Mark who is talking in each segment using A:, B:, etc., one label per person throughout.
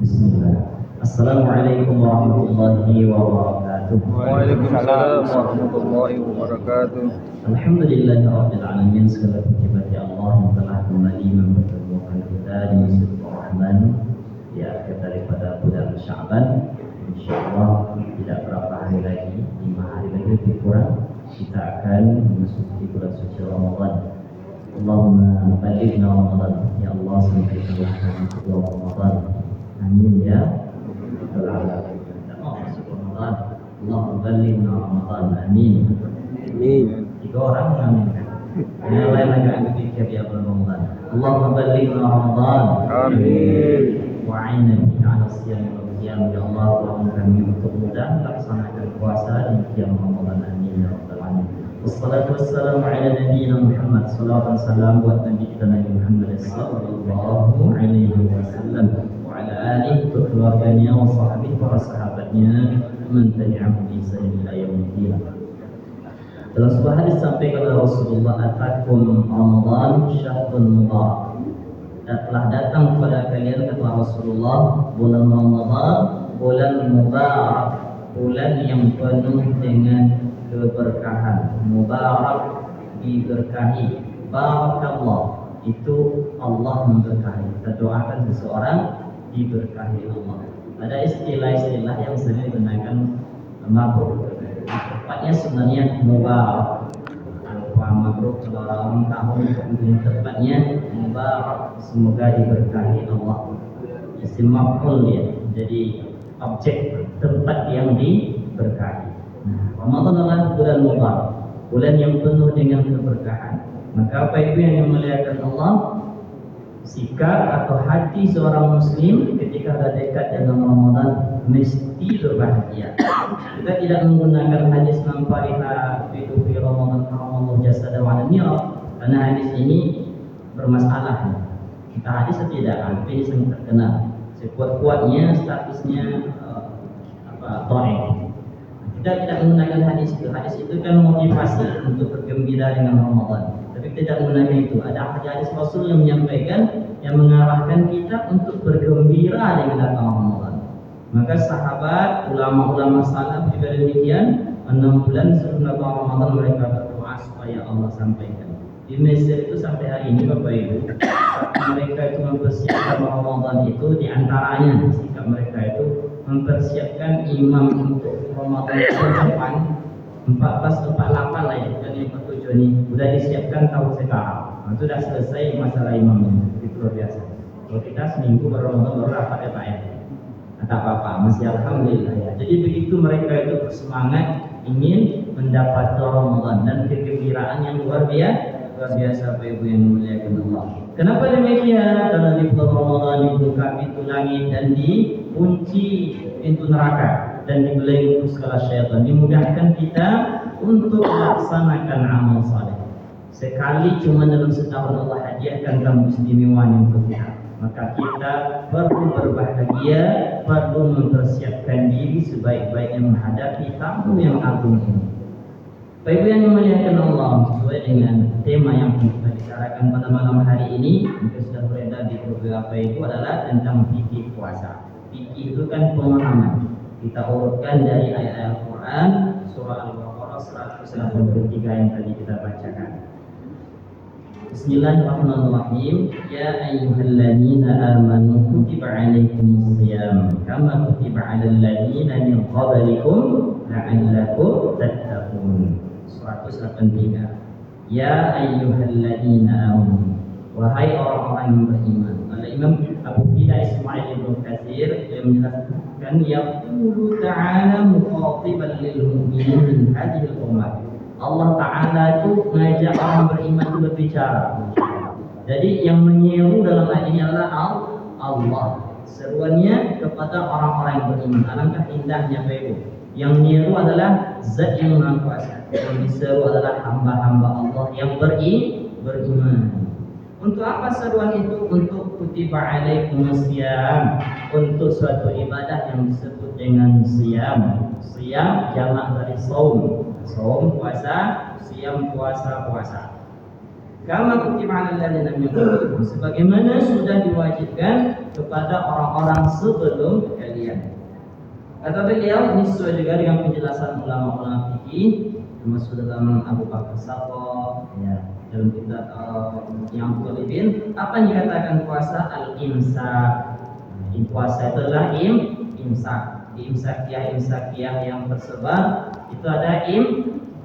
A: Bismillah. Assalamualaikum warahmatullahi wabarakatuh.
B: Waalaikumsalam warahmatullahi wabarakatuh.
A: Alhamdulillahirabbil alamin. Segala puji bagi Allah yang telah kembali mempertemukan kita di Masjid Ar-Rahman di akhir daripada bulan Sya'ban. Insyaallah tidak berapa hari lagi, 5 hari lagi lebih kurang, kita akan memasuki bulan suci Ramadan. Allahumma balighna Ramadan. Ya Allah, sampaikanlah kami ke bulan Ramadan. Amin ya rabbal alamin. Masuk Ramadan. Allahumma balighna Ramadan. Amin.
B: Amin.
A: 3 orang mengaminkan. Yang lain agak berpikir ya Ramadan. Allahumma balighna Ramadan.
B: Amin.
A: Wa'inna ala siyam wal qiyam. Ya Allah, tolong kami untuk mudah melaksanakan puasa dan qiyam Ramadan. Amin ya rabbal alamin. Wassalatu wassalamu ala nabiyyina Muhammad. Salawat dan salam buat Nabi kita Nabi Muhammad sallallahu alaihi wasallam wa ala alihi wa keluarganya wa sahbihi para sahabatnya man tabi'ahum bi ihsan ila yaumil Dalam sebuah hadis sampaikan oleh Rasulullah, atakum Ramadan syahrun mubarak. Telah datang kepada kalian, kata Rasulullah, bulan Ramadan, bulan mubarak, bulan yang penuh dengan keberkahan. Mubarak, diberkahi. Barakallah, itu Allah memberkahi. Kita doakan seseorang diberkahi Allah. Ada istilah-istilah yang sering digunakan mabrur. Tepatnya sebenarnya mubarak. Alfa mabrur kalau orang tahun, kemudian tepatnya mubarak, semoga diberkahi Allah. Isim maf'ul ya. Jadi objek tempat yang diberkahi. Ramadan adalah bulan mubarak, bulan yang penuh dengan keberkahan. Maka apa itu yang memuliakan Allah? Sikap atau hati seorang muslim ketika ada dekat dengan Ramadan mesti berbahagia. Kita tidak menggunakan hadis man fariha fi Ramadan haramallahu jasada wa al-nira, karena hadis ini bermasalah. Kita hadis tidak, hadis yang terkenal. Sekuat-kuatnya statusnya dhaif. Kita tidak menggunakan hadis itu. Hadis itu kan motivasi untuk bergembira dengan Ramadan. Tapi tidak menggunakan itu. Ada hadis Rasul yang menyampaikan, yang mengarahkan kita untuk bergembira dengan datang Ramadan. Maka sahabat, ulama-ulama salaf juga demikian. 6 bulan sebelum datang Ramadan mereka berdoa supaya Allah sampaikan. Di Mesir itu sampai hari ini Bapak Ibu, mereka itu mempersiapkan Ramadan itu, di antaranya sikap mereka itu mempersiapkan imam untuk Ramadan depan 1448 lah ya, dan yang ketujuh ini sudah disiapkan tahun sekarang. Nah, sudah selesai masalah imamnya, itu luar biasa. Kalau kita seminggu baru Ramadan baru rapat ya Pak ya, tak apa-apa, masih alhamdulillah ya. Jadi begitu mereka itu bersemangat ingin mendapat Ramadan dan kegembiraan yang luar biasa Bapak Ibu yang memuliakan Allah. Kenapa demikian? Karena di bulan Ramadan dibuka pintu langit dan dikunci pintu neraka dan dibelenggu segala syaitan. Dimudahkan kita untuk melaksanakan amal saleh. Sekali cuma dalam setahun Allah hadiahkan kamu istimewaan untuk kita. Maka kita perlu berbahagia, perlu mempersiapkan diri sebaik-baiknya menghadapi tamu yang agung ini. Bapak Ibu yang memuliakan Allah, sesuai dengan tema yang kita bicarakan pada malam hari ini, yang sudah beredar di grup Bapak Ibu adalah tentang fikih puasa. Fikih itu kan pemahaman. Kita urutkan dari ayat Al-Quran, surah Al-Baqarah 183 yang tadi kita bacakan. Bismillahirrahmanirrahim. Ya ayyuhalladzina amanu kutiba alaikumus shiyam kama kutiba alal ladzina min qablikum la'allakum tattaqun. 183. Ya ayyuhalladzina amanu, wahai orang-orang yang beriman. Imam Abu Fida Ismail Ibn Katsir yang menjelaskan, yaqulu ta'ala mukhatiban lil mu'minin min hadhihi al-ummah. Allah Ta'ala itu mengajak orang beriman itu berbicara. Jadi yang menyeru dalam ayat ini adalah Allah. Seruannya kepada orang-orang yang beriman. Alangkah indahnya Bapak Ibu. Yang menyeru adalah Zat yang Maha Kuasa. Yang diseru adalah hamba-hamba Allah yang beriman. Untuk apa seruan itu? Untuk kutiba alaikumus shiyam, untuk suatu ibadah yang disebut dengan siyam. Siyam jamak dari saum. Saum puasa, siyam puasa. Kama kutiba 'alal ladzina min qablikum, sebagaimana sudah diwajibkan kepada orang-orang sebelum kalian. Kata beliau, ini sesuai juga dengan penjelasan ulama-ulama fikih, termasuk dalam Abu Bakar Saqaf, ya, dalam kitab yang Talibin, apa yang dikatakan puasa al-imsak. Puasa itu adalah imsak. Imsakiyah yang tersebar itu ada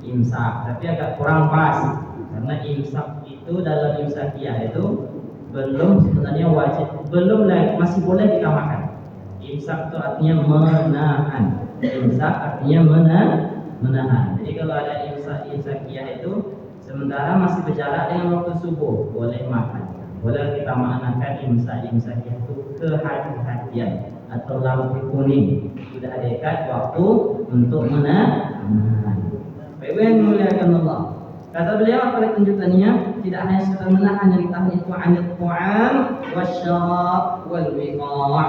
A: imsak, tapi agak kurang pas karena imsak itu dalam imsakiyah itu belum sebenarnya wajib, belum lagi, masih boleh kita makan. Imsak itu artinya menahan. Imsak artinya menahan. Jadi kalau ada imsakiyah itu sementara masih berjarak dengan waktu subuh, boleh makan. Boleh kita maknakan imsakiyah itu kehati-hatian atau lampu kuning, sudah dekat waktu untuk menahan. Baik yang dimuliakan Allah. Kata beliau apa tunjukannya? Tidak hanya sekedar menahan, yang ditahan itu anil ta'am wasyarab wal wiqa'.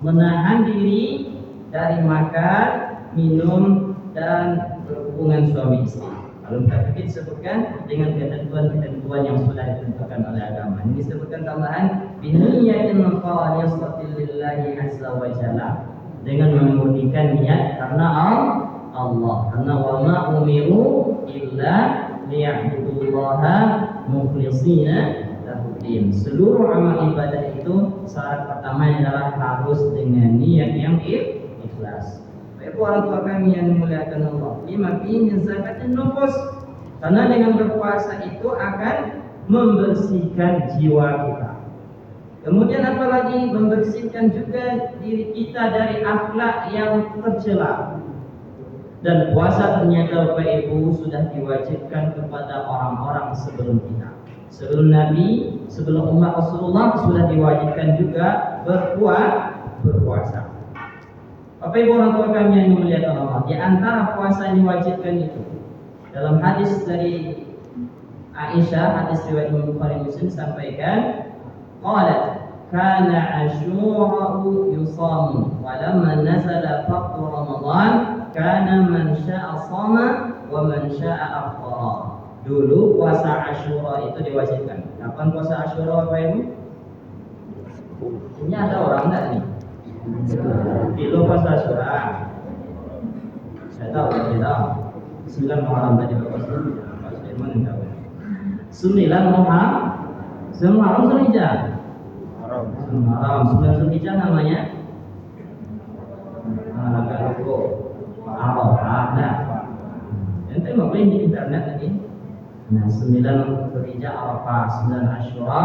A: Menahan diri dari makan, minum, dan berhubungan suami istri. Kalau kita disebutkan dengan ketentuan-ketentuan yang sudah ditentukan oleh agama. Ini disebutkan tambahan biniyatin khalisatin lillahi azza wa jalla, dengan memurnikan niat karena Allah. Karena wa ma umiru illa liya'budullaha mukhlishina lahudin. Seluruh amal ibadah itu syarat pertama adalah harus dengan niat yang ikhlas. Baik orang tua kami yang dimuliakan Allah, lima min zakatin nufus, karena dengan berpuasa itu akan membersihkan jiwa kita. Kemudian apalagi membersihkan juga diri kita dari akhlak yang tercela. Dan puasa ternyata Bapak Ibu sudah diwajibkan kepada orang-orang sebelum kita. Sebelum Nabi, sebelum umat Rasulullah sudah diwajibkan juga berpuasa. Bapak Ibu orang tua kami yang dimuliakan Allah, di antara puasa yang diwajibkan itu dalam hadis dari Aisyah, hadis riwayat Imam Bukhari Muslim sampaikan, qalat kana asyura'u yusamu wa lamma nazala faqru Ramadan kana man sya'a shama wa man sya'a afṭara. Dulu puasa Asyura itu diwajibkan. Kapan puasa Asyura Bapak Ibu? Ini ada orang enggak nih? Dulu puasa Asyura. Saya tahu, saya tahu. 9 Muharram tadi Bapak Sulaiman enggak tahu. 9 Muharram, Zulhijjah. Muharram, 9 Zulhijjah namanya agak lupa. Arafah. Nah, ente mau main di internet tadi. Nah, 9 Zulhijjah Arafah, 9 Asyura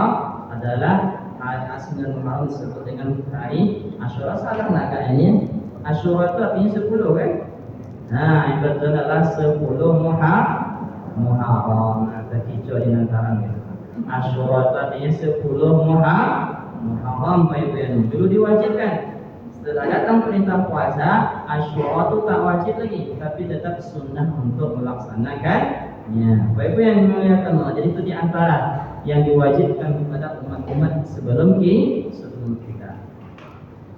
A: adalah 9 Muharram disebut dengan hari Asyura. Salah nggak kayaknya? Asyura itu artinya 10 kan? Nah, yang betul adalah 10 Muharram. Ada hijau di antara gitu. Asyura itu artinya 10 Muharram. Bapak Ibu yang dulu diwajibkan. Setelah datang perintah puasa, Asyura itu tak wajib lagi, tapi tetap sunnah untuk melaksanakannya. Bapak Ibu yang dimuliakan Allah, jadi itu diantara yang diwajibkan kepada umat-umat sebelum kita.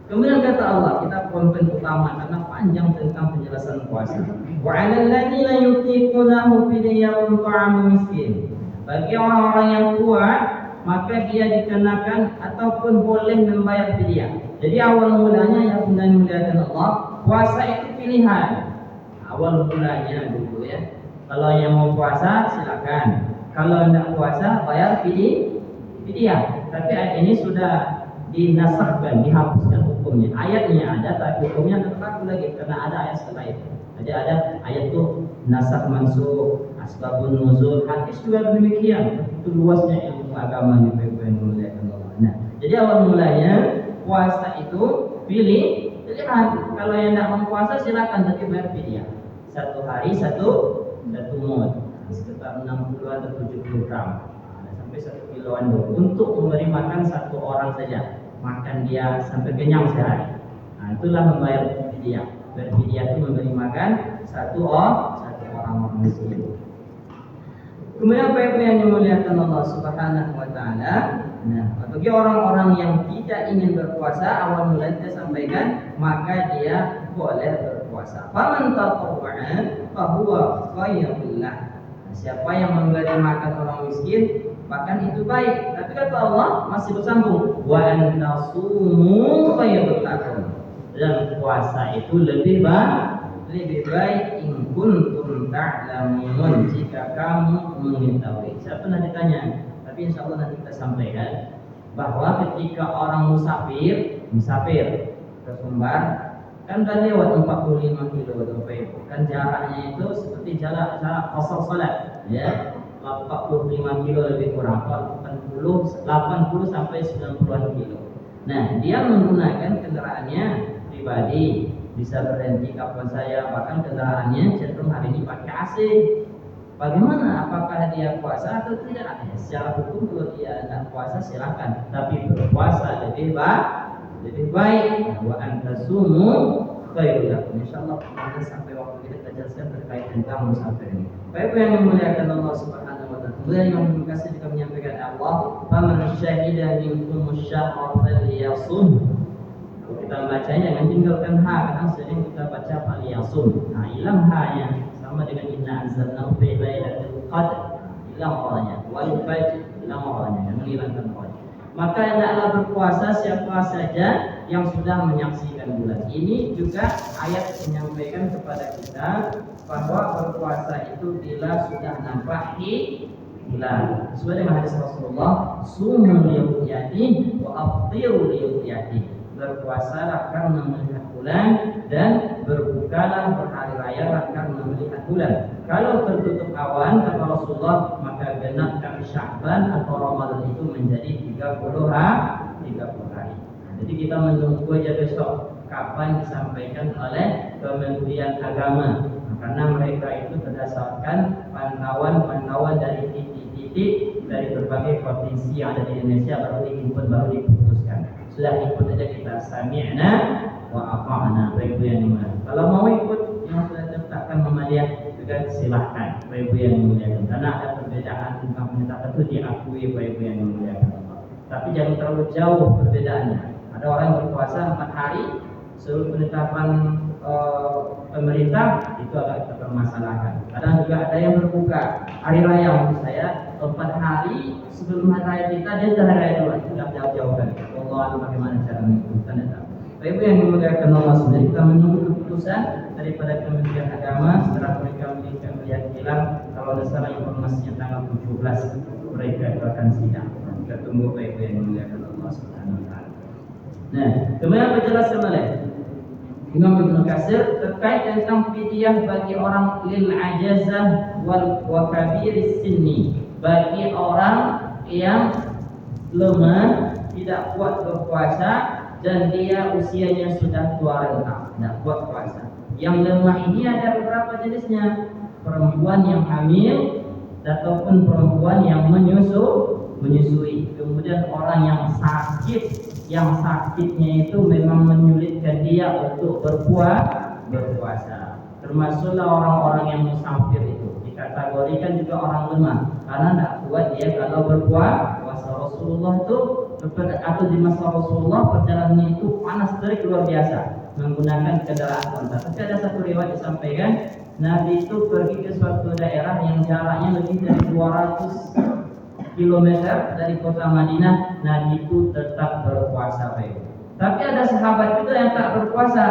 A: Kemudian kata Allah, kita konten utama karena panjang tentang penjelasan puasa. Wa 'alal ladzina yutiqunahu fidyatun ta'amu miskin. Bagi orang-orang yang kuat, maka dia dikenakan ataupun boleh membayar fidyah. Jadi awal mulanya yang dimuliakan Allah, puasa itu pilihan. Awal mulanya dulu ya. Kalau yang mau puasa silakan. Kalau tidak puasa bayar fidyah. Tapi ayat ini sudah dinasahkan, dihapuskan hukumnya. Ayatnya ada tapi hukumnya tetap berlaku lagi karena ada ayat setelah itu. Jadi ada ayat itu nasakh mansukh, asbabun nuzul, hadis juga demikian. Itu luasnya ilmu agama yang dimuliakan Allah. Nah, jadi awal mulanya puasa itu pilihan. Kalau yang tidak mau puasa silakan, tapi bayar fidyah. 1 hari satu mud, sekitar 60 atau 70 gram, sampai 1 kiloan dulu, untuk memberi makan 1 orang saja. Makan dia sampai kenyang sehari. Nah, itulah membayar fidyah. Berfidyah itu memberi makan 1 orang miskin. Kemudian Bapak Ibu yang dimuliakan Allah Subhanahu wa taala, nah, bagi orang-orang yang tidak ingin berpuasa, awal mula kita sampaikan, maka dia boleh berpuasa. Faman tatawwa'a fa huwa khairul lah. Siapa yang memberi makan orang miskin, bahkan itu baik. Tapi kata Allah masih bersambung, wa an tasumu khairul lakum. Dan puasa itu lebih baik in kuntum ta'lamun, jika kamu mengetahui. Saya pernah ditanya, tapi insya Allah nanti kita sampaikan, bahwa ketika orang musafir ke Sumbar, kan lewat 45 kilo Bapak Ibu, kan jaraknya itu seperti jarak qasar salat, ya, 45 kilo lebih kurang, 80 sampai 90 kilo. Nah, dia menggunakan kendaraannya pribadi, bisa berhenti kapan saya, bahkan kendaraannya cenderung hari ini pakai AC. Bagaimana? Apakah dia puasa atau tidak? Secara hukum kalau dia tidak puasa silakan, tapi berpuasa lebih baik. Wa antasumu khairul lakum. Insyaallah kita sampai waktu kita jelaskan terkait tentang musafir ini. Baik yang memuliakan Allah Subhanahu wa taala. Kemudian Imam Ibnu Katsir juga menyampaikan Allah, "Faman syahida minkum asy-syahra falyasum." Kalau kita bacanya jangan tinggalkan ha, karena sering kita baca falyasum. Nah, hilang ha-nya sama dengan inna anzalnahu fi lailatul qadr, hilang ha-nya. Wal fajr, hilang ha-nya, jangan hilangkan ha-nya. Maka hendaklah berpuasa siapa saja yang sudah menyaksikan bulan. Ini juga ayat menyampaikan kepada kita bahwa berpuasa itu bila sudah nampak hilal. Sesuai dengan hadis Rasulullah, sumu liyu'yati wa aftiru liyu'yati. Berpuasalah karena melihat bulan dan berbukalah berhari raya karena melihat bulan. Kalau tertutup awan, kata Rasulullah, maka genapkan Sya'ban atau Ramadan itu menjadi 30 hari. Jadi kita menunggu aja besok kapan disampaikan oleh Kementerian Agama, karena mereka itu berdasarkan pantauan dari titik-titik dari berbagai provinsi yang ada di Indonesia, baru diputuskan. Sudah ikut aja kita, sami'na wa ata'na. Bapak Ibu yang dimuliakan, kalau mau ikut yang sudah ditetapkan Muhammadiyah juga silahkan Bapak Ibu yang dimuliakan, karena ada perbedaan tentang penetapan itu diakui Bapak Ibu yang dimuliakan Allah. Tapi jangan terlalu jauh perbedaannya. Ada orang yang berpuasa 4 hari, seluruh penetapan pemerintah itu agak kita permasalahkan. Kadang juga ada yang berbuka hari raya, maksud saya 4 hari sebelum hari raya kita, dia sudah hari raya dulu, sudah jauh-jauh kan. Allah bagaimana cara mengikuti data. Bapak Ibu yang dimuliakan Allah, sebenarnya kita menunggu keputusan daripada Kementerian Agama setelah mereka melihat hilal. Kalau salah informasinya tanggal 17 mereka akan sidang. Kita tunggu Bapak Ibu yang dimuliakan Allah Subhanahu wa taala. Nah, kemudian penjelasan oleh Imam Ibnu Katsir terkait tentang fidyah bagi orang lil ajazah wa kabiris sinni, bagi orang yang lemah, tidak kuat berpuasa, dan dia usianya sudah tua renta, tidak kuat puasa. Yang lemah ini ada beberapa jenisnya: perempuan yang hamil ataupun perempuan yang menyusui. Kemudian orang yang sakitnya itu memang menyulitkan dia untuk berpuasa. Termasuklah orang-orang yang musafir itu dikategorikan juga orang lemah, karena tidak kuat dia kalau berpuasa. Rasulullah itu atau di masa Rasulullah perjalanannya itu panas terik luar biasa menggunakan kendaraan onta. Tapi ada satu riwayat disampaikan Nabi itu pergi ke suatu daerah yang jaraknya lebih dari 200 km dari kota Madinah. Nabi itu tetap berpuasa baik. Tapi ada sahabat juga yang tak berpuasa.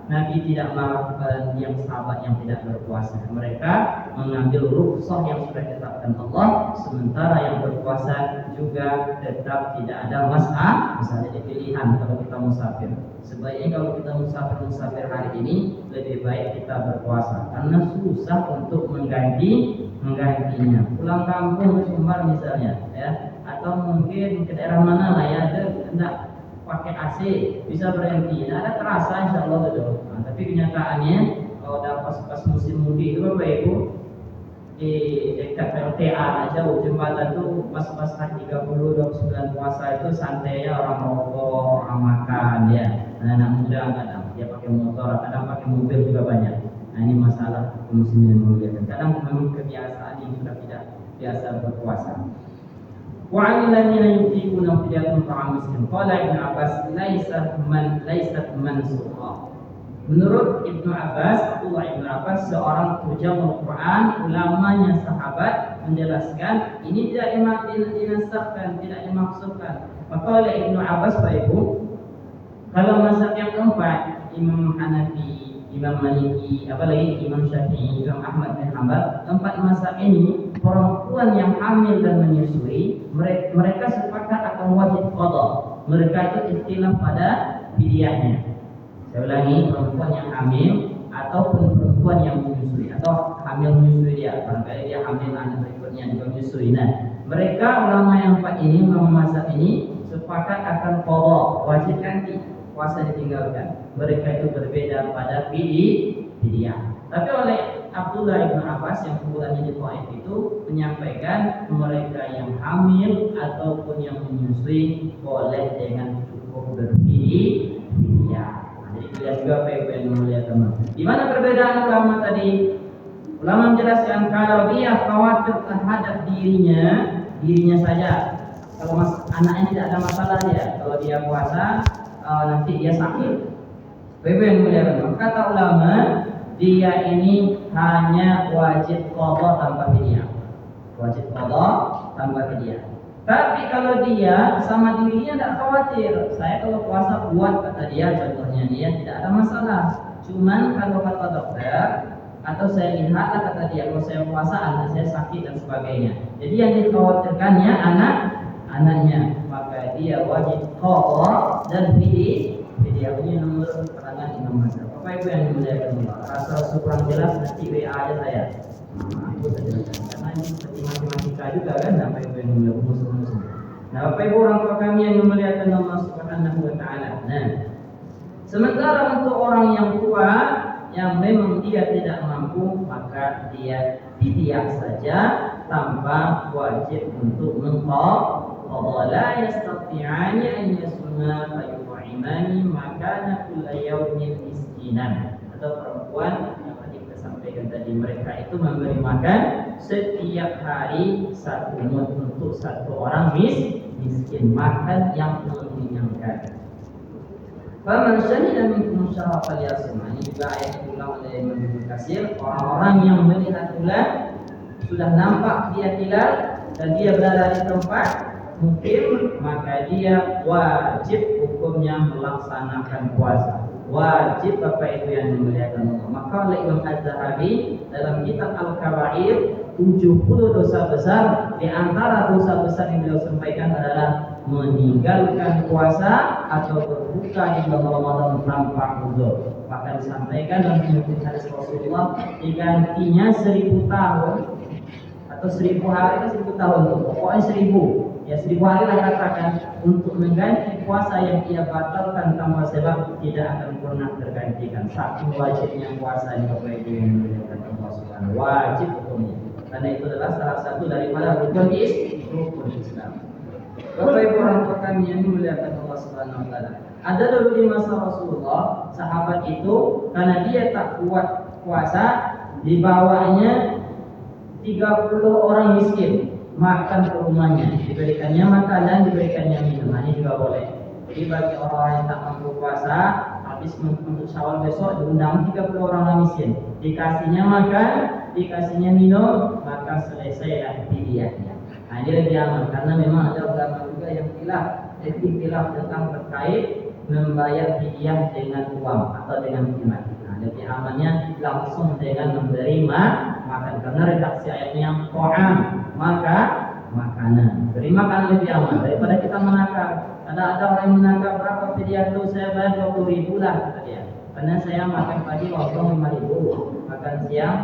A: Nabi tidak marah kepada yang sahabat yang tidak berpuasa. Mereka mengambil rukhsah yang sudah ditetapkan Allah, sementara yang berpuasa juga tetap tidak ada masalah. Misalnya pilihan kalau kita musafir, sebaiknya kalau kita musafir hari ini lebih baik kita berpuasa, karena susah untuk menggantinya. Pulang kampung ke Sumbar misalnya, ya, atau mungkin ke daerah mana lah ya, tidak pakai AC, bisa berhenti. Nah, ada terasa insya Allah betul. Nah, tapi kenyataannya kalau udah pas musim mudik itu Bapak Ibu, di dekat PLTA aja jembatan tuh pas hari 30-29 puasa itu santainya orang rokok, orang makan ya. Anak muda kadang dia pakai motor, kadang pakai mobil juga banyak. Nah, ini masalah muslimin yang kadang memang kebiasaan yang sudah tidak biasa berpuasa. وعلى الذين يطيقون فدية طعام مسكين قال ابن عباس ليست منسوخة. Menurut Abdullah Ibnu Abbas, seorang turjamul Quran, ulamanya sahabat, menjelaskan ini tidak dinasahkan, tidak dimaksudkan. Maka oleh Ibnu Abbas, Pak Ibu, kalau mazhab yang keempat, Imam Hanafi, Imam Maliki, apalagi Imam Syafi'i, Imam Ahmad bin Hanbal, empat mazhab ini perempuan yang hamil dan menyusui, mereka sepakat akan wajib qada. Mereka itu ikhtilaf pada fidyahnya. Saya ulangi, perempuan yang hamil ataupun perempuan yang menyusui atau hamil menyusui dia, barangkali dia hamil anak berikutnya juga menyusui. Nah, mereka ulama yang empat ini, ulama mazhab ini sepakat akan qada, wajib ganti, puasa ditinggalkan. Mereka itu berbeda pada fidyah. Tapi oleh Abdullah Ibnu Abbas yang kumpulannya di Taif itu menyampaikan mereka yang hamil ataupun yang menyusui boleh dengan cukup berfidyah. Jadi kita juga pengen melihat teman. Di mana perbedaan ulama tadi? Ulama menjelaskan kalau dia khawatir terhadap dirinya saja. Kalau anaknya tidak ada masalah dia, kalau dia puasa nanti dia sakit. Pengen melihat teman. Kata ulama, dia ini hanya wajib qada tanpa fidyah. Wajib qada tanpa fidyah. Tapi kalau dia sama dirinya tidak khawatir, saya kalau puasa buat, kata dia, contohnya dia tidak ada masalah. Cuman kalau kata dokter atau saya lihatlah, kata dia, kalau saya puasa anak saya sakit dan sebagainya. Jadi yang dikhawatirkannya anaknya, maka dia wajib qada dan fidyah. Ini nomor keterangan Imam Mazhab. Bapak Ibu yang dimuliakan Allah, rasa kurang jelas nanti WA aja saya. Aku jelaskan karena ini seperti matematika juga kan, Bapak Ibu yang dimuliakan musuh-musuh. Nah, Bapak Ibu orang tua kami yang dimuliakan Allah Subhanahu wa taala. Nah, sementara untuk orang yang tua yang memang dia tidak mampu, maka dia fidyah saja tanpa wajib untuk mengqada. La yastati'ani an yasuma fayut'imani makana kulla yawmin miskinan. Atau perempuan yang tadi kita sampaikan tadi, mereka itu memberi makan setiap hari satu mud untuk satu orang miskin, makan yang mengenyangkan. Faman syahida minkum syahra falyasum. Ini juga ayat yang diulang oleh Imam Ibnu Katsir. Orang-orang yang melihat bulan sudah nampak dia hilal dan dia berada di tempat mungkin, maka dia wajib hukumnya melaksanakan puasa. Wajib, Bapak Ibu yang dimuliakan Allah. Maka oleh Imam Az-Zahabi dalam kitab Al-Kabair, 70 dosa besar, di antara dosa besar yang beliau sampaikan adalah meninggalkan puasa atau berbuka di bulan Ramadan tanpa uzur. Bahkan disampaikan dalam hadis Rasulullah, digantinya 1000 tahun atau 1000 hari atau 1000 tahun, pokoknya 1000 hari lah katakan, untuk mengganti puasa yang ia batalkan tanpa sebab tidak akan pernah tergantikan. Saking wajibnya puasa ini, Bapak Ibu yang dimuliakan Allah Subhanahu, wajib hukumnya, karena itu adalah salah satu daripada rukun Islam. Bapak Ibu orang tua kami yang dimuliakan Allah Subhanahu wa taala. Ada dulu di masa Rasulullah, sahabat itu karena dia tak kuat puasa, dibawanya 30 orang miskin makan ke rumahnya, diberikannya makanan, diberikannya minuman. Ini juga boleh. Jadi bagi orang yang tak mampu puasa, habis untuk Syawal besok diundang 30 orang miskin, dikasihnya makan, dikasihnya minum, maka selesai fidyahnya. Nah, ini lebih aman karena memang ada ulama juga yang ikhtilaf tentang terkait membayar fidyah dengan uang atau dengan khidmat. Nah, lebih amannya langsung dengan memberi makan, karena redaksi ayatnya ta'am, maka makanan. Beri makanan lebih aman daripada kita menakar. Ada orang yang menakar, berapa fidyah itu, saya bayar 20.000 lah kata dia. Karena saya makan pagi lontong 5.000, makan siang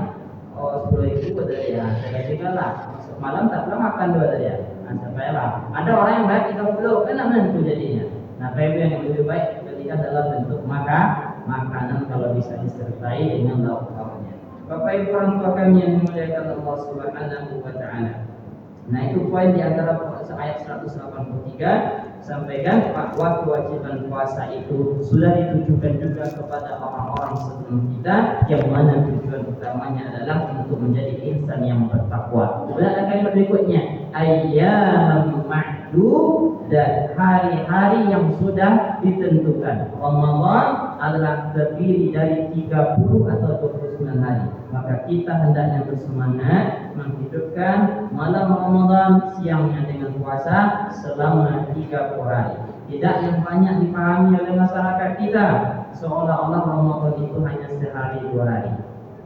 A: 10.000 kata dia. Saya juga lah. Masuk malam tak pula makan 2 kata dia. Nah, saya lah. Ada orang yang bayar 30, kan menentu jadinya. Nah, PB yang lebih baik belikan dalam bentuk makanan kalau bisa disertai dengan lauk pauknya. Bapak Ibu orang tua kami yang dimuliakan Allah Subhanahu wa taala. Nah, itu poin di antara ayat 183, sampaikan bahwa kewajiban puasa itu sudah ditujukan juga kepada orang-orang sebelum kita, yang mana tujuan utamanya adalah untuk menjadi insan yang bertakwa. Kemudian ada kalimat berikutnya, ayyam ma'dud, dan hari-hari yang sudah ditentukan. Ramadan adalah terdiri dari 30 atau 29 hari. Maka kita hendaknya bersemangat menghidupkan malam Ramadan siangnya dengan puasa selama 30 hari. Tidak yang banyak dipahami oleh masyarakat kita, seolah-olah Ramadan itu hanya sehari 2 hari.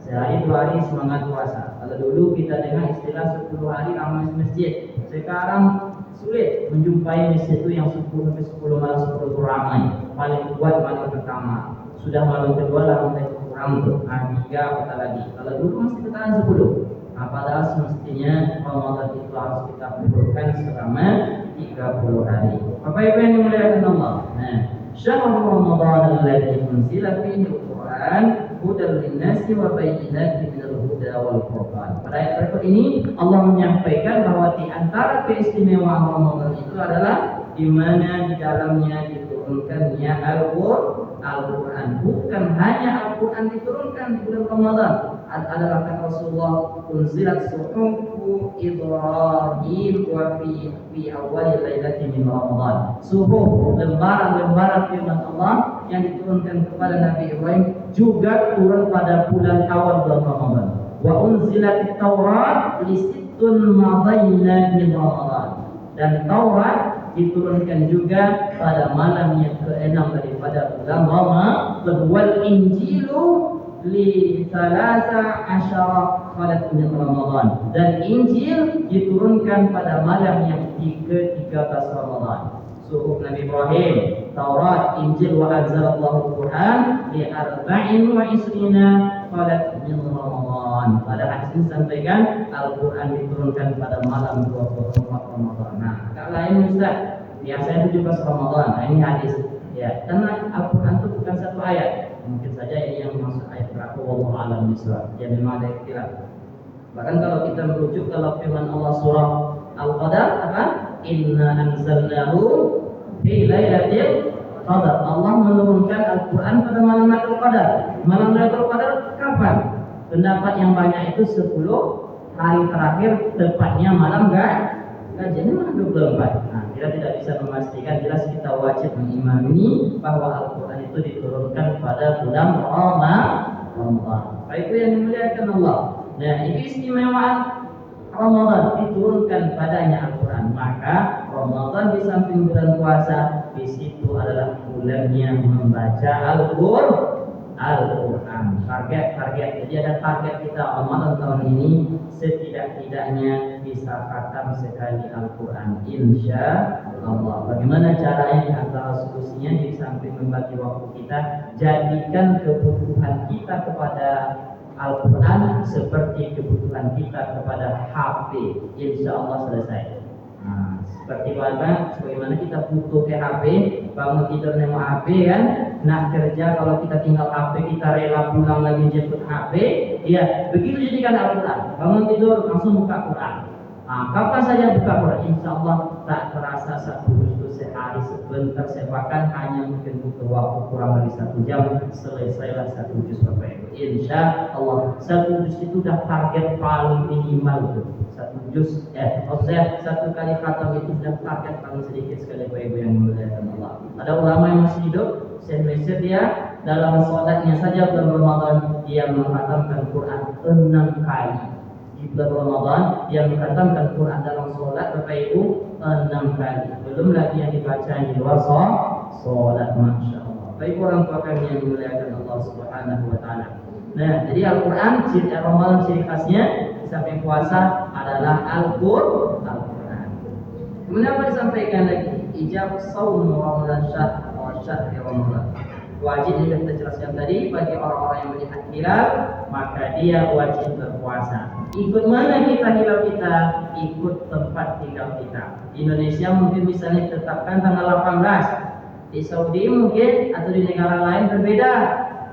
A: Sehari 2 hari semangat puasa. Kalau dulu kita dengar istilah 10 hari ramai masjid. Sekarang sulit menjumpai masjid itu yang 10 sampai 10 malam 10 itu ramai. Paling kuat malam pertama. Sudah malam kedua lah mulai kurang tuh. 3 apatah lagi. Kalau dulu masih bertahan 10. Padahal semestinya Ramadan itu harus kita kumpulkan selama 30 hari. Bapak Ibu yang dimuliakan Allah. Nah, syahrul Ramadan alladzi unzila fihi al-Qur'an hudan lin-nasi wa bayyinatin minal huda wal furqan. Pada ayat berikut ini Allah menyampaikan bahwa di antara keistimewaan Ramadan itu adalah di mana di dalamnya diturunkannya Al-Quran. Bukan hanya Al-Quran diturunkan di bulan Ramadan. Adalah kata Rasulullah, unzilat suhufu Ibrahim wa fi awal lailatin min Ramadan. Suhuf, lembaran-lembaran firman Allah yang diturunkan kepada Nabi Ibrahim juga turun pada bulan awal bulan Ramadan. Wa unzilat Taurat li sittun madayna min Ramadan. Dan Taurat diturunkan juga pada malam yang ke-6 daripada bulan Ramadan. Wal Injilu li 13 khalat min Ramadan. Dan Injil diturunkan pada malam yang ke-13 Ramadan. Suhuf Nabi Ibrahim, Taurat, Injil wa anzalallahu Al-Quran li 24 khalat min Ramadan. Pada hadis ini sampaikan Al-Quran diturunkan pada malam 24 Ramadan. Nah, agak lain Ustaz. Biasanya itu juga Ramadan. Nah, ini hadis. Ya, karena Al-Quran itu bukan satu ayat. Mungkin saja ini yang masuk ayat berapa wallahu a'lam bishawab. Ya memang ada ikhtilaf. Bahkan kalau kita merujuk kalau firman Allah surah Al-Qadar apa? Inna anzalnahu fi lailatul qadar. Allah menurunkan Al-Quran pada malam Lailatul Qadar. Malam Lailatul Qadar kapan? Pendapat yang banyak itu 10 hari terakhir, tepatnya malam jadi malam 24. Nah, kita tidak bisa memastikan, jelas kita wajib mengimani bahwa Al-Quran itu diturunkan pada bulan Ramadan. Baik itu yang dimuliakan Allah. Nah, itu istimewaan Ramadan, diturunkan padanya Al-Quran. Maka Ramadan di samping bulan puasa, di situ adalah bulannya membaca Al-Quran. Target. Jadi ada target kita Ramadan tahun ini setidak-tidaknya bisa khatam sekali Al-Quran. Insya Allah. Bagaimana caranya? Antara solusinya di samping membagi waktu kita, jadikan kebutuhan kita kepada Al-Quran seperti kebutuhan kita kepada HP. Insya Allah selesai. Nah, sebagaimana kita butuh ke HP, bangun tidur nemu HP kan, nak kerja kalau kita tinggal HP kita rela pulang lagi jemput HP, ya begitu jadikan Al-Quran. Bangun tidur langsung buka Quran. Nah, kapan saja buka Quran, insya Allah tak terasa satu juz sehari sebentar, bahkan hanya mungkin butuh waktu kurang dari 1 jam, selesailah 1 juz Bapak Ibu. Insya Allah 1 juz itu dah target paling minimal tuh. 1 juz, satu kali khatam itu sudah target paling sedikit sekali Bapak Ibu yang dimuliakan Allah. Ada ulama yang masih hidup, Syekh Mesir, dia dalam sholatnya saja bulan Ramadan dia menghatamkan Quran 6 kali. Di bulan Ramadan dia menghatamkan Quran dalam sholat Bapak Ibu 6 kali. Belum lagi yang dibaca di luar sholat. Masya Allah. Baik orang tua kami yang dimuliakan Allah Subhanahu Wa Taala. Nah, jadi Al-Quran Ramadan ciri khasnya di samping puasa adalah Al-Quran. Kemudian apa disampaikan lagi? Ijab saum Ramadan syahr Ramadan. Wajib yang kita jelaskan tadi bagi orang-orang yang melihat hilal, maka dia wajib berpuasa. Ikut mana kita hilal kita? Ikut tempat tinggal kita. Di Indonesia mungkin misalnya ditetapkan tanggal 18. Di Saudi mungkin atau di negara lain berbeda.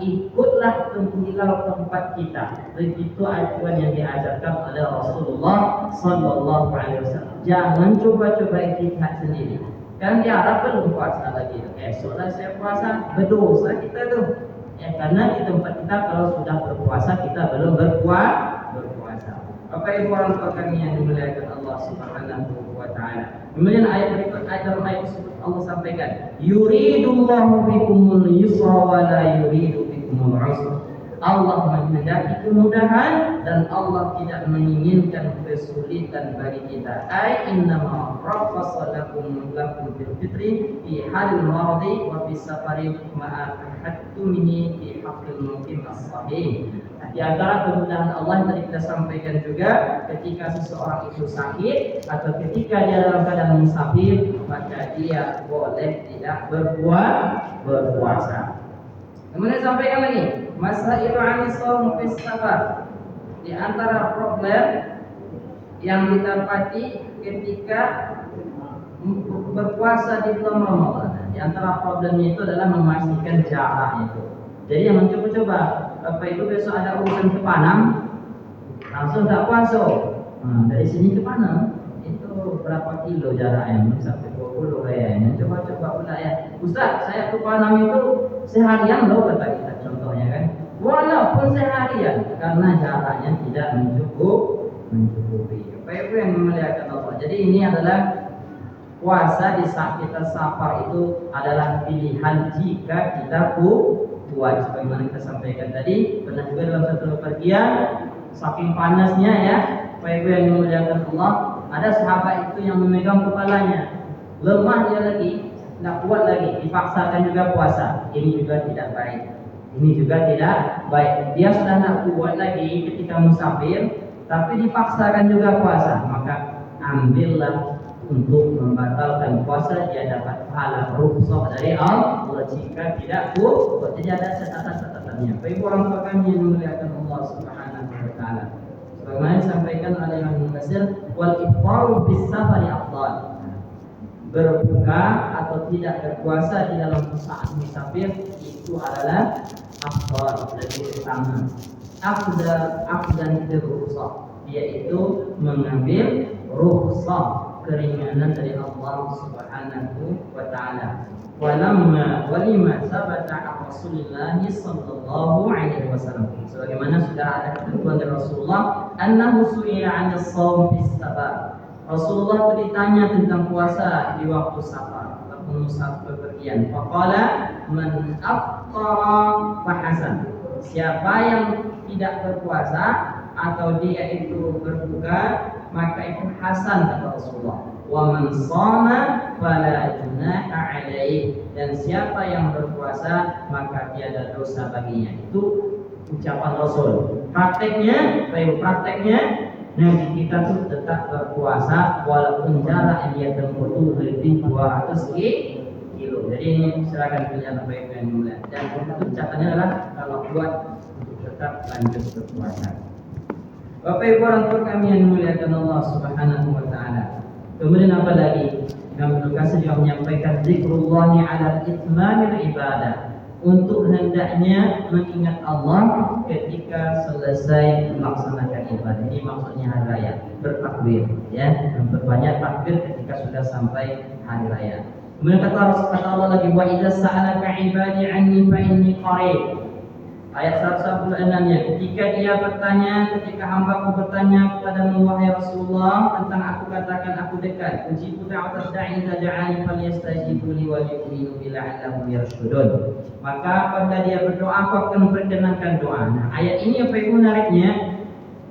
A: Ikutlah hilal tempat kita. Begitu acuan yang diajarkan oleh Rasulullah Sallallahu Alaihi Wasallam. Jangan coba-coba ijtihad sendiri. Kan di Arab belum puasa lagi. Esoklah saya puasa, berdosa kita tuh. Karena di tempat kita kalau sudah berpuasa kita belum berpuasa. Bapak Ibu orang tua kami yang dimuliakan Allah Subhanahu Wa Taala. Kemudian ayat berikut, ayat dalam ayat tersebut Allah sampaikan, yuridullahu bikumul yusra wa la usr. Allah menghendaki kemudahan dan Allah tidak menginginkan kesulitan bagi kita. Ai innama rakhasa lakum fil fitri fi halil maradi wa fi safari ma'a tahattumihi fi haqqil muqim as-sahih. Di antara kemudahan Allah yang tadi kita sampaikan juga, ketika seseorang itu sakit atau ketika dia dalam keadaan musafir, maka dia boleh tidak berpuasa. Kemudian sampaikan lagi, masailu anis shaum fis safar. Di antara problem yang didapati ketika berpuasa di bulan Ramadan, di antara problemnya itu adalah memastikan jarak itu. Jadi yang mencoba-coba apa itu besok ada urusan ke Panam, langsung tak puasa. Dari sini ke Panam itu berapa kilo jaraknya? Sampai 20 kayaknya. Coba-coba pula ya. Ustaz, saya ke Panam itu seharian loh, kata kita contohnya kan. Walaupun seharian, karena jaraknya tidak mencukupi. Apa itu yang memuliakan Allah. Jadi ini adalah puasa di saat kita safar itu adalah pilihan jika kita kuat. Sebagaimana kita sampaikan tadi, pernah juga dalam satu pergian saking panasnya ya, Bapak Ibu yang memuliakan Allah, ada sahabat itu yang memegang kepalanya, lemah dia lagi, tidak kuat lagi, dipaksakan juga puasa. Ini juga tidak baik. Ini juga tidak baik. Dia sudah tidak kuat lagi ketika musafir, tapi dipaksakan juga puasa. Maka ambillah untuk membatalkan puasa, dia dapat pahala rukhsah dari Allah jika tidak kuat. Jadi ada catatan-catatannya. Bapak Ibu orang tua kami yang memuliakan Allah Subhanahu wa taala. Sebagaimana disampaikan oleh Imam Mufassir, wal iftaru bis safari afdal. Berbuka atau tidak berpuasa di dalam saat musafir itu adalah afdal, lebih utama. Afdal itu rukhsah, yaitu mengambil rukhsah, keringanan dari Allah Subhanahu wa taala. Walima sabata Rasulullah sallallahu alaihi wasallam. Sebagaimana sudah ada ketentuan dari Rasulullah, annahu su'ila 'anil shaum fis safar. Rasulullah ditanya tentang puasa di waktu safar, waktu musafir bepergian. Faqala man aftara fahasan. Siapa yang tidak berpuasa atau dia itu berbuka, maka itu hasan kata Rasulullah. Wa man shama fala junaha alaihi. Dan siapa yang berpuasa maka tiada dosa baginya. Itu ucapan Rasul. Prakteknya, nanti kita tuh tetap berpuasa walaupun jarak yang dia tempuh itu lebih 200 kilo. Jadi ini silakan pilihan apa yang mulai. Dan untuk catatannya adalah kalau kuat untuk tetap lanjut berpuasa. Bapak Ibu orang tua kami yang dimuliakan Allah Subhanahu wa taala. Kemudian apa lagi? Imam Ibnu Katsir juga menyampaikan zikrullahi ala itmamil ibadah. Untuk hendaknya mengingat Allah ketika selesai melaksanakan ibadah. Ini maksudnya hari raya, bertakbir ya, memperbanyak takbir ketika sudah sampai hari raya. Kemudian kata Allah lagi, wa idza sa'alaka ibadi anni fa inni qarib. Ayat 116-nya, ketika hambaku bertanya kepadamu wahai Rasulullah tentang aku, katakan aku dekat. Ujibu da'watad da'i idza da'ani falyastajibu li wa yu'minu bi la'allahum yarshudun. Maka apabila dia berdoa, aku akan perkenankan doa. Nah, ayat ini apa itu menariknya?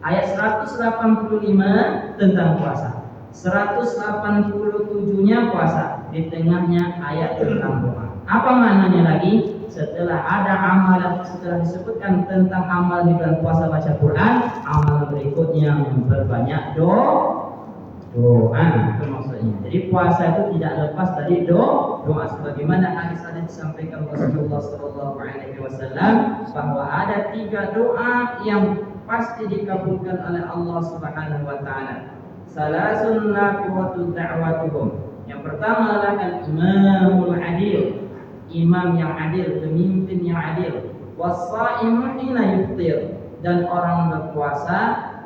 A: Ayat 185 tentang puasa, 187-nya puasa, di tengahnya ayat tentang doa. Apa maknanya lagi? Setelah ada amalan, setelah disebutkan tentang amal di bulan puasa baca Quran, amal berikutnya memperbanyak doa, itu maksudnya. Jadi puasa itu tidak lepas dari doa. Sebagaimana hadis disampaikan Rasulullah Sallallahu Alaihi Wasallam bahwa ada 3 doa yang pasti dikabulkan oleh Allah Subhanahu Wa Taala. Salasun naquwatu da'watuhum. Yang pertama adalah al-imamul adil, imam yang adil, pemimpin yang adil. Was-shaimu hina yuftir, dan orang berpuasa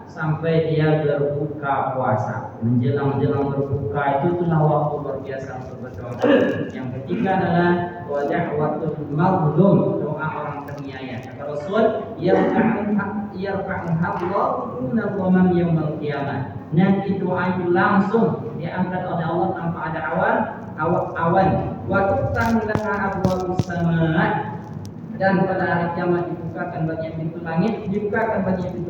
A: sampai dia berbuka puasa. Menjelang berbuka itu itulah waktu luar biasa untuk berdoa. Yang ketiga adalah da'watul mazlum, doa orang terniaya. Kata Rasul, yarfa'uha Allahu min al-ghamam yaumil qiyamah. Nanti doa itu langsung diangkat oleh Allah tanpa ada awan. Wa tuftahu laha abwabus samaa,
C: Dan pada hari kiamat dibukakan bagian pintu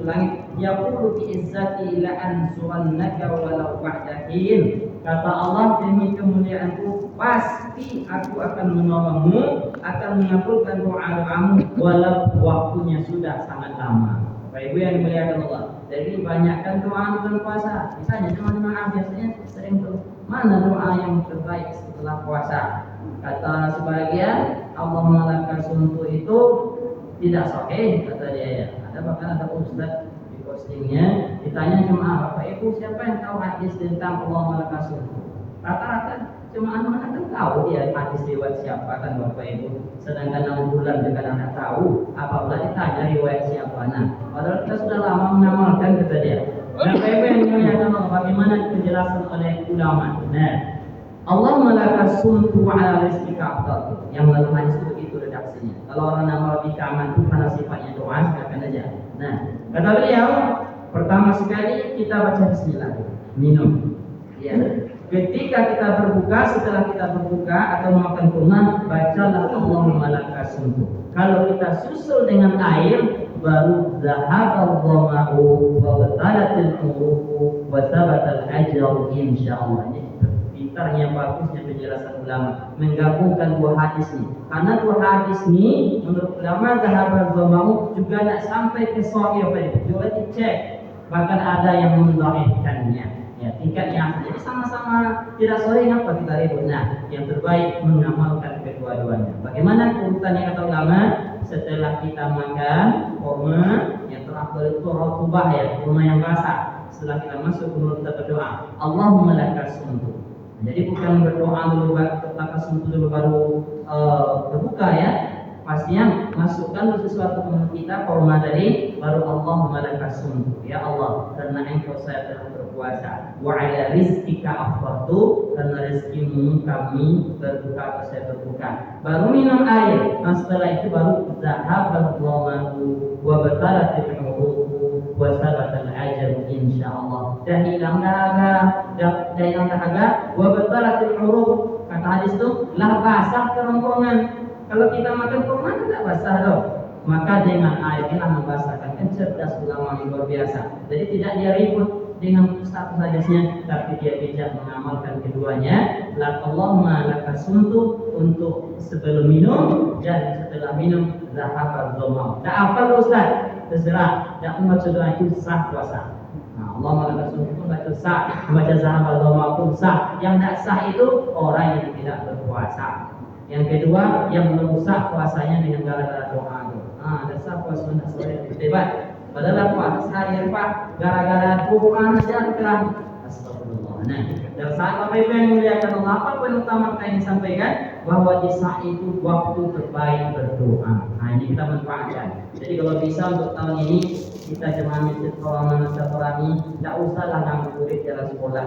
C: langit, yaqulu bi izzati la ansurannaka walau ba'da hin. Kata Allah, demi kemuliaanku pasti aku akan menolongmu, akan mengabulkan doa-doamu walau waktunya sudah sangat lama. Bapak Ibu yang dimuliakan Allah, jadi banyakkan doa bulan puasa. Misalnya jemaah biasanya sering tuh, mana doa yang terbaik setelah puasa? Kata sebagian, Allah malakal suntu itu tidak sahih, kata dia ya. Ada bahkan ada ustaz di postingnya ditanya jemaah, Bapak Ibu siapa yang tahu hadis tentang Allah malakal suntu? Rata-rata jemaah mana kan tahu dia hadis riwayat siapa kan Bapak Ibu. Sedangkan 6 bulan dia kadang tak tahu, apabila ditanya riwayat siapa. Nah, padahal kita sudah lama mengamalkan, kata dia. Bapak Ibu yang dimuliakan Allah, bagaimana penjelasan oleh ulama? Nah, Allah malakas suntu ala rizqika afdal. Yang dalam hadis itu begitu redaksinya. Kalau orang nama rabbika aman itu karena sifatnya doa, silakan aja. Nah, kata beliau, pertama sekali kita baca bismillah, minum. Ya. Ketika kita berbuka, setelah kita berbuka atau makan kurma, bacalah Allahumma lakas suntu. Kalau kita susul dengan air, baru zahabal dhama'u wa batalatil uruku wa sabatal ajru insyaallah. Pintarnya bagusnya penjelasan ulama menggabungkan dua hadis ini. Karena dua hadis ini menurut ulama zahabal dhama'u juga tidak sampai ke sahih, juga dicek. Bahkan ada yang mendhaifkannya. Ya, tingkatnya jadi sama-sama tidak sahih, apa kita ribut? Nah, yang terbaik mengamalkan kedua-duanya. Bagaimana urutannya kata ulama? Setelah kita makan kurma, yang terakhir itu rotubah ya, kurma yang basah. Setelah kita masuk ke mulut kita berdoa, Allahumma lakas suntu. Jadi bukan berdoa dulu, lakas suntu dulu baru berbuka ya. Pastinya masukkan sesuatu ke mulut kita, kurma tadi, baru Allahumma lakas suntu. Ya Allah, karena Engkau saya telah berpuasa. Wa ala rizqika afdaltu, karena rezekimu kami berbuka atau saya berbuka. Baru minum air. Nah, setelah itu baru zahabal dhama'u wa batalatil uruku wa sabatal ajru insyaallah. Dan hilang dahaga, wa batalatil uruk. Kata hadis itu lah basah kerongkongan. Kalau kita makan kurma tidak basah dong. Maka dengan air inilah membasahkan. Kan cerdas ulama yang luar biasa. Jadi tidak dia ribut dengan satu hadisnya, tapi dia bijak mengamalkan keduanya. Allahumma lakas suntu untuk sebelum minum dan setelah minum zahabal dhama'u. Tak apa Ustaz? Terserah. Tak membaca doa itu sah puasa. Nah, Allahumma lakas suntu pun baca sah, membaca zahabal dhama'u pun sah. Yang tak sah itu orang yang tidak berpuasa. Yang kedua, yang merusak puasanya dengan gara-gara doa itu. Dasar puasa tidak sore debat. Padahal puasa sehari Pak, gara-gara doa aja kerah. Astagfirullah. Nah, dan saat Bapak Ibu yang muliakan Allah, apa yang utama kita sampaikan? Bahwa di saat itu waktu terbaik berdoa. Nah, ini kita manfaatkan. Jadi kalau bisa untuk tahun ini kita jemaah masjid Qawaman Nasrani, tidak usahlah ngabuburit jalan sekolah.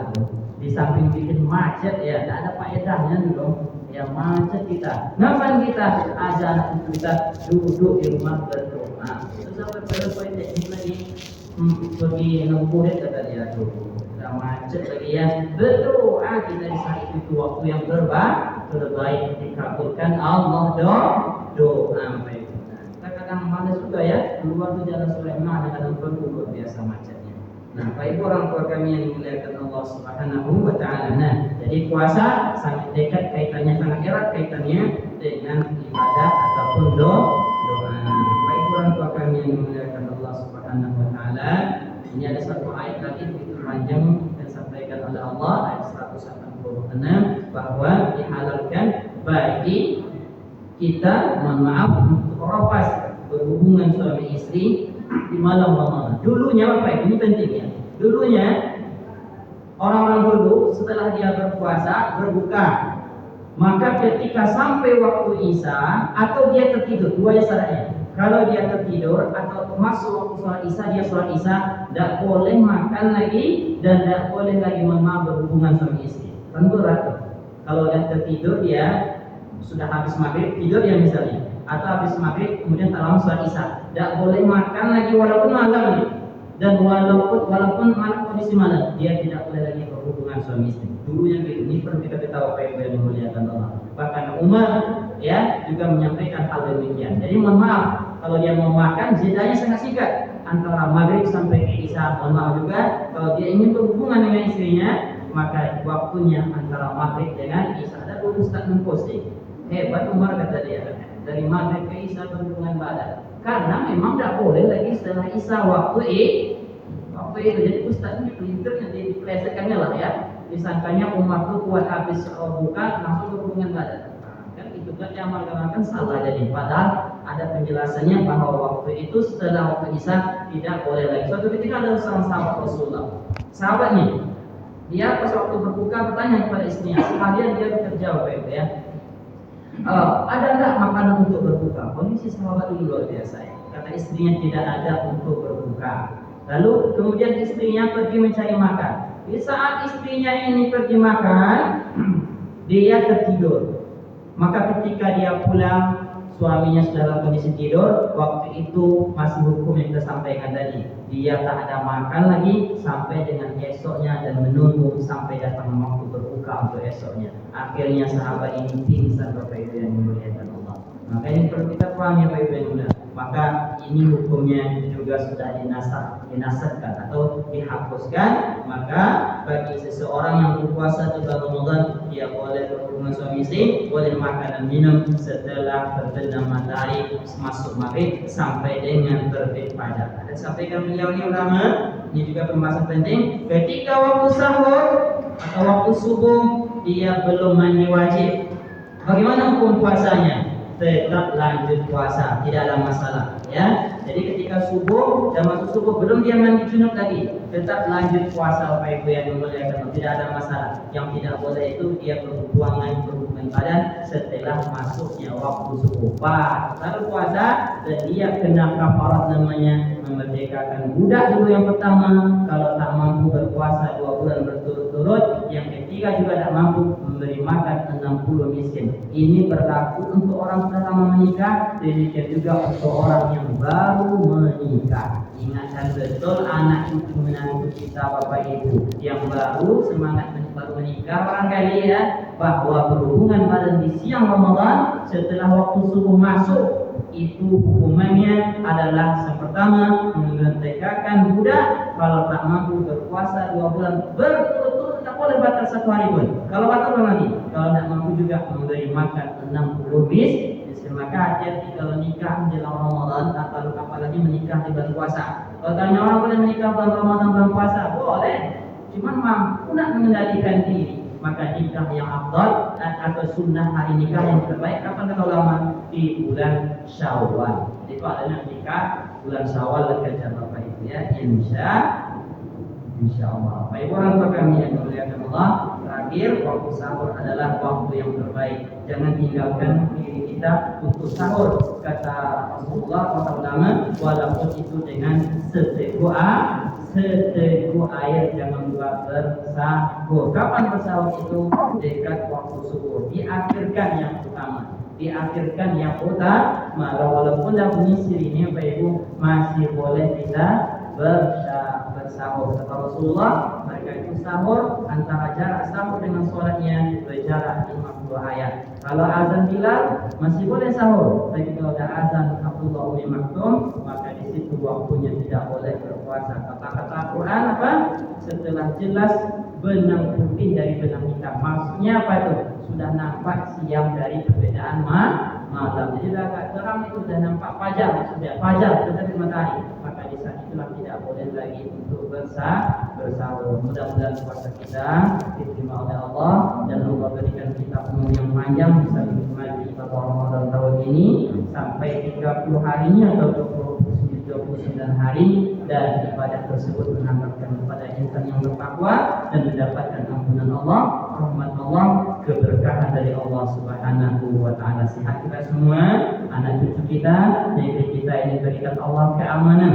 C: Di samping bikin macet ya, tidak ada faedahnya dulu. Yang macet kita, ngapain kita aja anak kita duduk di rumah berdoa. Itu sampai berdoa lagi pergi ngabuburit kata dia tuh. Sudah macet lagi ya, berdoa kita di saat itu waktu yang terbaik dikabulkan Allah doa baik. Kita kadang malas juga ya, keluar tuh jalan Sulaiman kadang perlu luar biasa macetnya. Nah, Bapak Ibu orang tua kami yang dimuliakan Allah Subhanahu wa taala. Nah, jadi puasa sangat dekat kaitannya, sangat erat kaitannya dengan ibadah ataupun doa. Bapak Ibu orang tua kami yang dimuliakan Allah Subhanahu wa taala, ini ada satu ayat tadi begitu panjang yang disampaikan oleh Allah, ayat 186, bahwa dihalalkan bagi kita, mohon maaf, untuk rapas berhubungan suami istri di malam Ramadan. Dulunya Bapak, ini penting ya. Dulunya orang-orang dulu setelah dia berpuasa berbuka, maka ketika sampai waktu Isya atau dia tertidur, dua syaratnya. Kalau dia tertidur atau masuk waktu sholat Isya, dia sholat Isya, tidak boleh makan lagi dan tidak boleh lagi berhubungan sama istri. Kan berat. Kalau dia tertidur, dia sudah habis maghrib tidur ya misalnya, atau habis maghrib kemudian tak lama sholat Isya, tidak boleh makan lagi walaupun malam nih. Dan walaupun malam kondisi malam, dia tidak boleh lagi berhubungan suami istri. Dulunya begitu. Ini perlu kita ketahui Bapak Ibu yang dimuliakan Allah. Bahkan Umar ya juga menyampaikan hal demikian. Jadi mohon maaf kalau dia mau makan jedanya sangat singkat antara maghrib sampai ke isya. Mohon maaf juga kalau dia ingin berhubungan dengan istrinya, maka waktunya antara maghrib dengan isya. Ada dulu Ustaz memposting hebat Umar kata dia, dari maghrib ke isya berhubungan badan. Karena memang tidak boleh lagi setelah isya waktu itu. Jadi Ustaz ini pelintirnya dia diplesetkannya lah ya. Disangkanya Umar itu kuat habis buka langsung berhubungan badan. Kan itu kan diamalkan salah jadi. Padahal ada penjelasannya bahwa waktu itu setelah waktu isya tidak boleh lagi. Suatu ketika ada seorang sahabat Rasulullah. Sahabatnya dia pas waktu berbuka bertanya kepada istrinya, sekalian dia bekerja ya. Ada enggak makanan untuk berbuka? Kondisi sahabat ini luar biasa ya. Kata istrinya tidak ada untuk berbuka. Lalu kemudian istrinya pergi mencari makan. Di saat istrinya ini pergi makan, dia tertidur. Maka ketika dia pulang, suaminya sudah dalam kondisi tidur. Waktu itu masih hukum yang kita sampaikan tadi. Dia tak ada makan lagi sampai dengan esoknya dan menunggu sampai datang waktu berbuka untuk esoknya. Akhirnya sahabat ini pingsan Bapak Ibu yang dimuliakan Allah. Maka ini perlu kita pahami Bapak Ibu yang mulia. Maka ini hukumnya juga sudah dinasakkan atau dihapuskan. Maka bagi seseorang yang berpuasa di bulan Ramadan, dia boleh berhubungan suami istri, boleh makan dan minum setelah terbenam matahari masuk maghrib sampai dengan terbit fajar. Ada sampaikan beliau ini ulama, ini juga pembahasan penting. Ketika waktu sahur atau waktu subuh dia belum mandi wajib, bagaimana hukum puasanya? Tetap lanjut puasa, tidak ada masalah ya. Jadi ketika subuh dan masuk subuh belum dia mandi junub lagi, tetap lanjut puasa Bapak Ibu yang dimuliakan, tidak ada masalah. Yang tidak boleh itu dia berhubungan badan setelah masuknya waktu subuh. Baru puasa dan dia kena kafarat namanya memerdekakan budak dulu yang pertama. Kalau tak mampu berpuasa 2 bulan berturut-turut, yang ketiga juga tak mampu memberi makan 60 miskin. Ini berlaku untuk orang sudah lama menikah, demikian juga untuk orang yang baru menikah. Ingatkan betul anak cucu menantu kita Bapak Ibu yang baru semangat baru menikah barangkali ya, bahwa berhubungan badan di siang Ramadan setelah waktu subuh masuk itu hukumannya adalah yang pertama memerdekakan budak. Kalau tak mampu berpuasa 2 bulan berturut-turut, tak boleh batal 1 hari pun. Kalau batal lagi, kalau tak mampu juga memberi makan 60 miskin. Maka hati-hati kalau nikah menjelang Ramadan, apalagi menikah di bulan puasa. Kalau tanya orang boleh menikah bulan Ramadan bulan puasa, boleh. Cuman mampu nak mengendalikan diri. Maka nikah yang afdal atau sunnah hari nikah yang terbaik kapan kata ulama? Di bulan Syawal. Jadi kalau ada nikah bulan Syawal kerja Bapak Ibu ya, insya Allah. Baik orang tua kami yang dimuliakan Allah, terakhir waktu sahur adalah waktu yang terbaik. Jangan tinggalkan diri kita untuk sahur. Kata Rasulullah, kata ulama, walaupun itu dengan seteguk air, jangan buat bersahur. Kapan bersahur itu? Dekat waktu subuh. Diakhirkan yang utama. Walaupun dah bunyi sirine Bapak Ibu, masih boleh kita bersahur. Kata Rasulullah, mereka itu sahur antara jarak sahur dengan sholatnya berjarak 50 ayat. Kalau azan Bilal masih boleh sahur, tapi kalau ada azan Abdullah Umi Maktum, maka di situ waktunya tidak boleh berpuasa. Kata-kata Quran apa? Setelah jelas benang putih dari benang hitam. Maksudnya apa itu? Sudah nampak siang dari perbedaan malam. Jadi sudah agak terang itu sudah nampak fajar, sudah terbit matahari. Maka di saat itulah tidak boleh lagi untuk bersahur. Mudah-mudahan puasa kita diterima oleh Allah dan Allah berikan kita umur yang panjang bisa menikmati ibadah Ramadan tahun ini sampai 30 harinya atau 29 hari, dan ibadah tersebut mengantarkan kepada insan yang bertakwa dan mendapatkan ampunan Allah, rahmat Allah, keberkahan dari Allah Subhanahu wa taala. Sehat kita semua, anak cucu kita, negeri kita ini berikan Allah keamanan,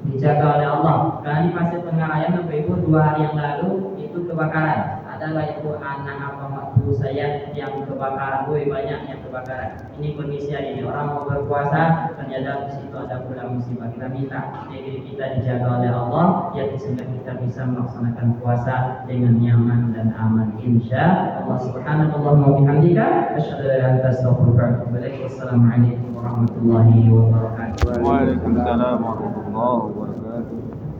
C: dijaga oleh Allah. Karena di Pasir Pengarayaan Bapak Ibu 2 hari yang lalu itu kebakaran. adalah itu anak apa waktu saya yang kebakaran, banyak yang kebakaran. Ini kondisi hari ini orang mau berpuasa, ternyata di situ ada pula musibah. Kita minta diri kita dijaga oleh Allah, ya sehingga kita bisa melaksanakan puasa dengan nyaman dan aman. Insya Allah subhanahu wa bihamdika, asyhadu an la ilaha illa anta astaghfiruka wa atubu ilaik. Wassalamualaikum warahmatullahi wabarakatuh.
B: Waalaikumsalam warahmatullahi wabarakatuh.